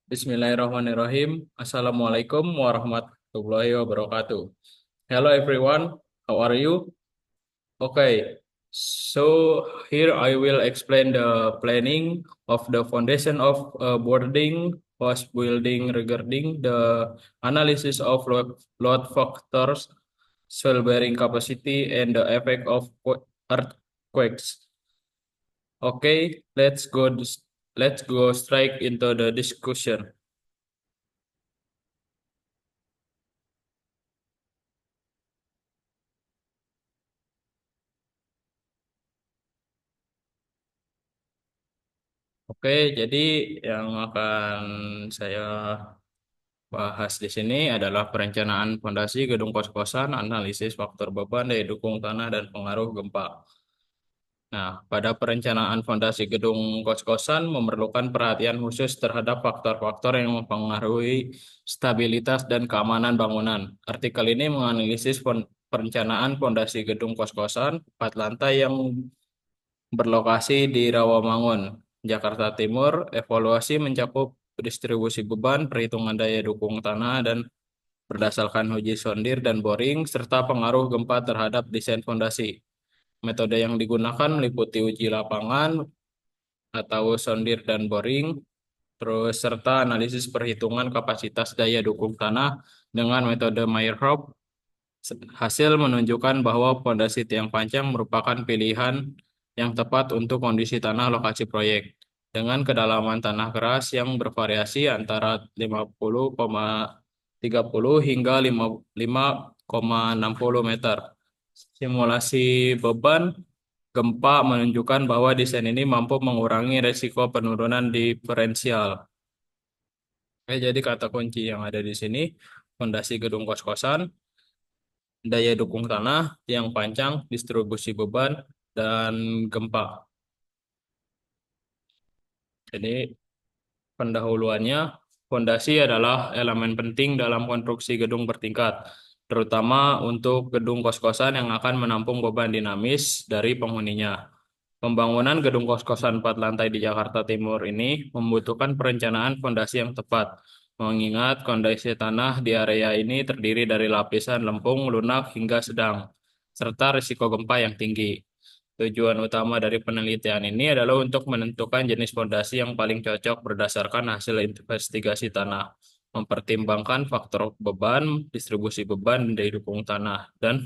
Bismillahirrahmanirrahim. Assalamualaikum warahmatullahi wabarakatuh. Hello everyone, how are you? Okay, so here I will explain the planning of the foundation of boarding house building regarding the analysis of load factors, soil bearing capacity, and the effect of earthquakes. Okay, let's go straight into the discussion. Oke, jadi yang akan saya bahas di sini adalah perencanaan fondasi gedung kos-kosan, analisis faktor beban daya dukung tanah dan pengaruh gempa. Nah, pada perencanaan fondasi gedung kos-kosan memerlukan perhatian khusus terhadap faktor-faktor yang mempengaruhi stabilitas dan keamanan bangunan. Artikel ini menganalisis perencanaan fondasi gedung kos-kosan 4 lantai yang berlokasi di Rawamangun, Jakarta Timur. Evaluasi mencakup distribusi beban, perhitungan daya dukung tanah, dan berdasarkan uji sondir dan boring, serta pengaruh gempa terhadap desain fondasi. Metode yang digunakan meliputi uji lapangan atau sondir dan boring, terus serta analisis perhitungan kapasitas daya dukung tanah dengan metode Meyerhoff. Hasil menunjukkan bahwa fondasi tiang panjang merupakan pilihan yang tepat untuk kondisi tanah lokasi proyek. Dengan kedalaman tanah keras yang bervariasi antara 50,30 hingga 5,60 meter. Simulasi beban gempa menunjukkan bahwa desain ini mampu mengurangi resiko penurunan diferensial. Oke, jadi kata kunci yang ada di sini, fondasi gedung kos-kosan, daya dukung tanah, tiang panjang, distribusi beban, dan gempa. Jadi pendahuluannya, fondasi adalah elemen penting dalam konstruksi gedung bertingkat, terutama untuk gedung kos-kosan yang akan menampung beban dinamis dari penghuninya. Pembangunan gedung kos-kosan 4 lantai di Jakarta Timur ini membutuhkan perencanaan fondasi yang tepat, mengingat kondisi tanah di area ini terdiri dari lapisan lempung, lunak, hingga sedang, serta risiko gempa yang tinggi. Tujuan utama dari penelitian ini adalah untuk menentukan jenis fondasi yang paling cocok berdasarkan hasil investigasi tanah, mempertimbangkan faktor beban, distribusi beban, daya dukung tanah, dan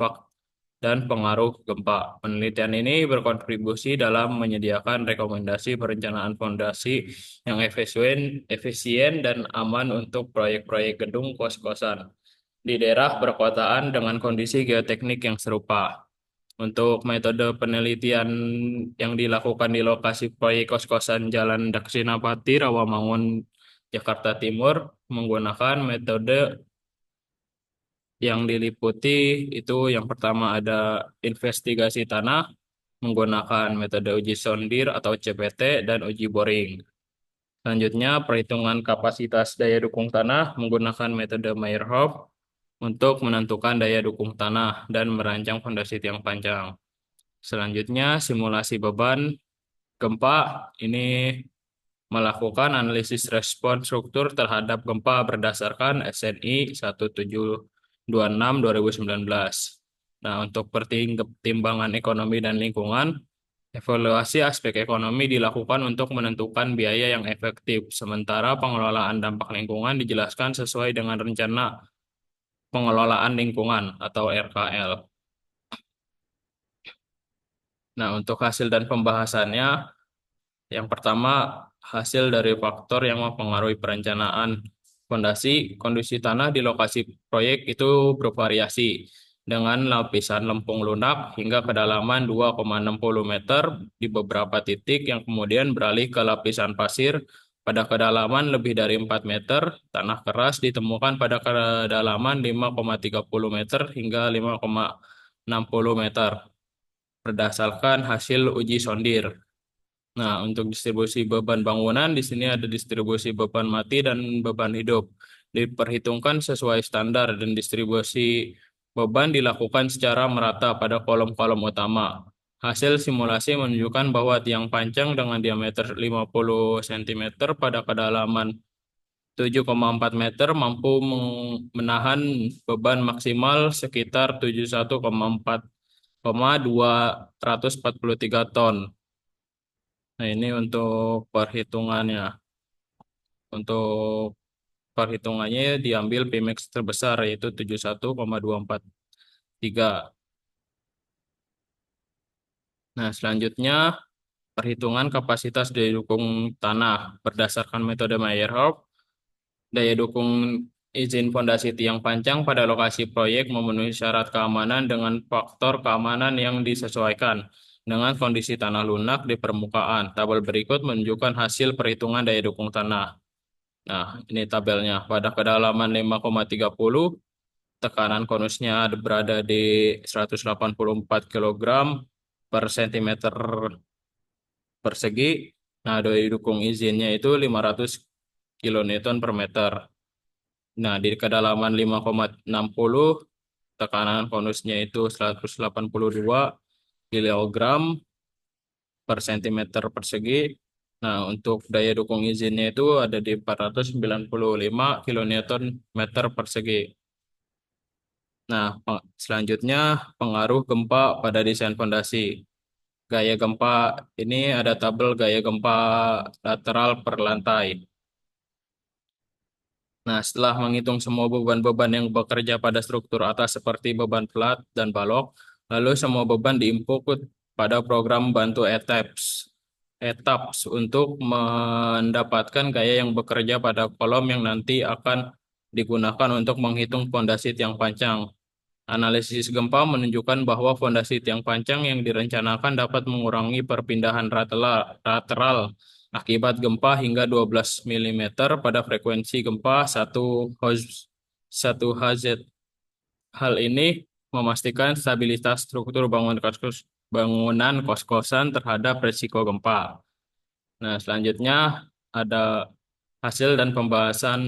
pengaruh gempa. Penelitian ini berkontribusi dalam menyediakan rekomendasi perencanaan fondasi yang efisien dan aman untuk proyek-proyek gedung kos-kosan di daerah perkotaan dengan kondisi geoteknik yang serupa. Untuk metode penelitian yang dilakukan di lokasi proyek kos-kosan Jalan Daksinapati, Rawamangun, Jakarta Timur, menggunakan metode yang diliputi itu yang pertama ada investigasi tanah menggunakan metode uji sondir atau CPT dan uji boring. Selanjutnya, perhitungan kapasitas daya dukung tanah menggunakan metode Meyerhoff untuk menentukan daya dukung tanah dan merancang fondasi tiang panjang. Selanjutnya, simulasi beban gempa ini melakukan analisis respon struktur terhadap gempa berdasarkan SNI 1726 2019. Nah, untuk pertimbangan ekonomi dan lingkungan, evaluasi aspek ekonomi dilakukan untuk menentukan biaya yang efektif, sementara pengelolaan dampak lingkungan dijelaskan sesuai dengan rencana pengelolaan lingkungan atau RKL. Nah, untuk hasil dan pembahasannya, yang pertama, hasil dari faktor yang mempengaruhi perencanaan fondasi, kondisi tanah di lokasi proyek itu bervariasi dengan lapisan lempung lunak hingga kedalaman 2,60 meter di beberapa titik yang kemudian beralih ke lapisan pasir pada kedalaman lebih dari 4 meter, tanah keras ditemukan pada kedalaman 5,30 meter hingga 5,60 meter berdasarkan hasil uji sondir. Nah, untuk distribusi beban bangunan, di sini ada distribusi beban mati dan beban hidup. Diperhitungkan sesuai standar dan distribusi beban dilakukan secara merata pada kolom-kolom utama. Hasil simulasi menunjukkan bahwa tiang panjang dengan diameter 50 cm pada kedalaman 7,4 meter mampu menahan beban maksimal sekitar 71,4,243 ton. Nah, ini untuk perhitungannya. Untuk perhitungannya diambil Pmax terbesar yaitu 71,243. Nah, selanjutnya perhitungan kapasitas daya dukung tanah berdasarkan metode Meyerhof. Daya dukung izin fondasi tiang pancang pada lokasi proyek memenuhi syarat keamanan dengan faktor keamanan yang disesuaikan dengan kondisi tanah lunak di permukaan. Tabel berikut menunjukkan hasil perhitungan daya dukung tanah. Nah, ini tabelnya. Pada kedalaman 5,30, tekanan konusnya berada di 184 kilogram per sentimeter persegi. Nah, daya dukung izinnya itu 500 kilonewton per meter. Nah, di kedalaman 5,60, tekanan konusnya itu 182 kilogram per sentimeter persegi. Nah, untuk daya dukung izinnya itu ada di 495 kilonewton meter persegi. Nah, selanjutnya pengaruh gempa pada desain fondasi. Gaya gempa ini ada tabel gaya gempa lateral per lantai. Nah, setelah menghitung semua beban-beban yang bekerja pada struktur atas seperti beban plat dan balok, lalu semua beban diinput pada program bantu etaps untuk mendapatkan gaya yang bekerja pada kolom yang nanti akan digunakan untuk menghitung fondasi tiang pancang. Analisis gempa menunjukkan bahwa fondasi tiang pancang yang direncanakan dapat mengurangi perpindahan lateral akibat gempa hingga 12 mm pada frekuensi gempa 1 Hz. Hal ini memastikan stabilitas struktur bangunan kos-kosan terhadap risiko gempa. Nah, selanjutnya ada hasil dan pembahasan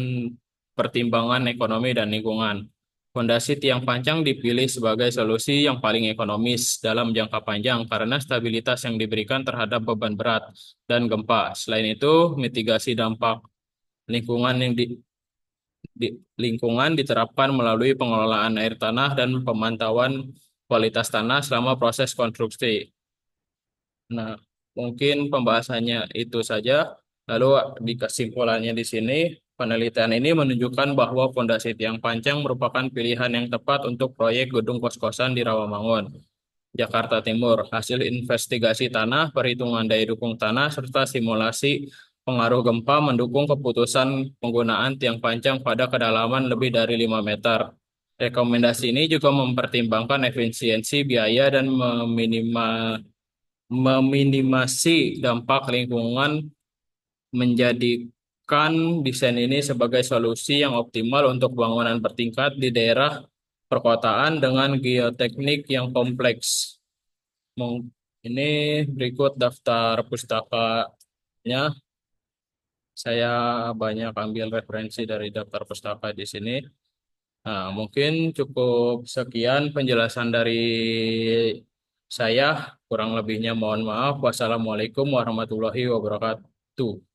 pertimbangan ekonomi dan lingkungan. Fondasi tiang pancang dipilih sebagai solusi yang paling ekonomis dalam jangka panjang karena stabilitas yang diberikan terhadap beban berat dan gempa. Selain itu, mitigasi dampak lingkungan lingkungan diterapkan melalui pengelolaan air tanah dan pemantauan kualitas tanah selama proses konstruksi. Nah, mungkin pembahasannya itu saja. Lalu di kesimpulannya di sini, penelitian ini menunjukkan bahwa fondasi tiang pancang merupakan pilihan yang tepat untuk proyek gedung kos-kosan di Rawamangun, Jakarta Timur. Hasil investigasi tanah, perhitungan daya dukung tanah, serta simulasi pengaruh gempa mendukung keputusan penggunaan tiang pancang pada kedalaman lebih dari 5 meter. Rekomendasi ini juga mempertimbangkan efisiensi biaya dan meminimasi dampak lingkungan, menjadikan desain ini sebagai solusi yang optimal untuk bangunan bertingkat di daerah perkotaan dengan geoteknik yang kompleks. Ini berikut daftar pustakanya. Saya banyak ambil referensi dari daftar pustaka di sini. Nah, mungkin cukup sekian penjelasan dari saya. Kurang lebihnya mohon maaf. Wassalamualaikum warahmatullahi wabarakatuh.